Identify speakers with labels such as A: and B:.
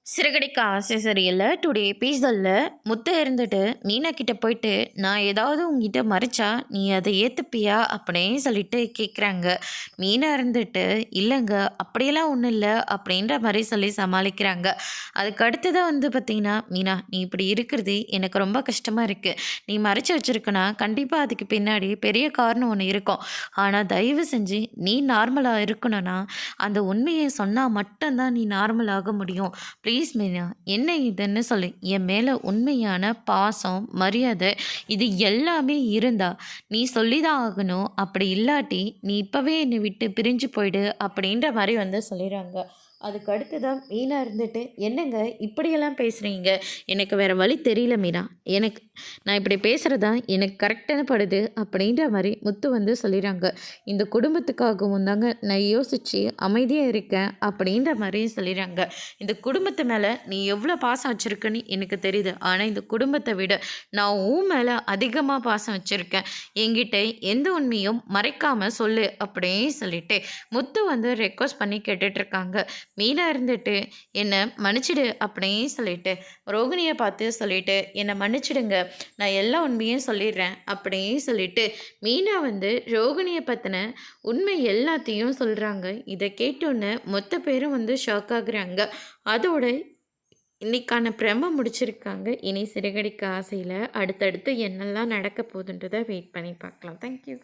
A: சிறகடிக்க ஆசை சரியில்ல. டுடே எபிசோட்ல முத்து இருந்துட்டு மீனா கிட்ட போயிட்டு, "நான் ஏதாவது உன்கிட்ட மறைச்சா, நீ அத ஏத்துப்பியா?" அப்படின்னு சொல்லிட்டு கேட்குறாங்க. மீனா இருந்துட்டு, "இல்லங்க, அப்படியெல்லாம் ஒண்ணும் இல்ல." அப்படின்ற மாரி சொல்லி சமாளிக்கிறாங்க. அதுக்கு அடுத்ததா வந்து பார்த்தீங்கன்னா, "மீனா, நீ இப்படி இருக்கிறது எனக்கு ரொம்ப கஷ்டமா இருக்கு. நீ மறைச்சு வச்சிருக்கனா, கண்டிப்பா அதுக்கு பின்னாடி பெரிய காரணம் ஒண்ணு இருக்கும். ஆனா தயவு செஞ்சு நீ நார்மலா இருக்கணும்னா, அந்த உண்மைய சொன்னா மட்டும் தான் நீ நார்மல் ஆக முடியும். ப்ளீஸ் மீனா, என்ன இதுன்னு சொல்லு. என் மேல உண்மையான பாசம், மரியாதை இது எல்லாமே இருந்தா, நீ சொல்லி தான் ஆகணும். அப்படி இல்லாட்டி, நீ இப்பவே என்னை விட்டு பிரிஞ்சு போயிடு." அப்படின்ற மாரி வந்து சொல்லிடுறாங்க. அதுக்கு அடுத்ததா மீனா இருந்துட்டு, "என்னங்க இப்படியெல்லாம் பேசுறீங்க? எனக்கு வேற வழி தெரியல மீனா. எனக்கு நான் இப்படி பேசுறது தான் எனக்கு கரெக்டான படுது." அப்படின்ற மாரி முத்து வந்து சொல்லிடுறாங்க. "இந்த குடும்பத்துக்காகவும் தாங்க நான் யோசிச்சு அமைதியா இருக்கேன்." அப்படின்ற மாரி சொல்லிடுறாங்க. "இந்த குடும்பத்து மேல நீ எவ்வளோ பாசம் வச்சிருக்கன்னு எனக்கு தெரியுது. ஆனா இந்த குடும்பத்த விட நான் உன் மேல அதிகமா பாசம் வச்சிருக்கேன். என்கிட்ட எந்த உண்மையும் மறைக்காம சொல்லு." அப்படின்னு சொல்லிட்டு முத்து வந்து ரெக்வெஸ்ட் பண்ணி கேட்டுட்ருக்காங்க. மீனா இருந்துட்டு, "என்ன மன்னிச்சிடு." அப்படின்னு சொல்லிட்டு ரோகிணிய பார்த்து சொல்லிட்டு, "என்ன மன்னிச்சிடுங்க. நான் எல்லா உண்மையும் சொல்லிடுறேன்." அப்படின்னு சொல்லிட்டு மீனா வந்து ரோகிணிய பத்தின உண்மை எல்லாத்தையும் சொல்றாங்க. இத கேட்டோன்னே மொத்த பேரும் வந்து ஷாக் ஆகுறாங்க. அதோட இன்னைக்கான பிரம முடிச்சிருக்காங்க. இனி சிறகடிக்க ஆசையில அடுத்தடுத்து என்னெல்லாம் நடக்க போகுதுன்றத வெயிட் பண்ணி பார்க்கலாம். Thank you.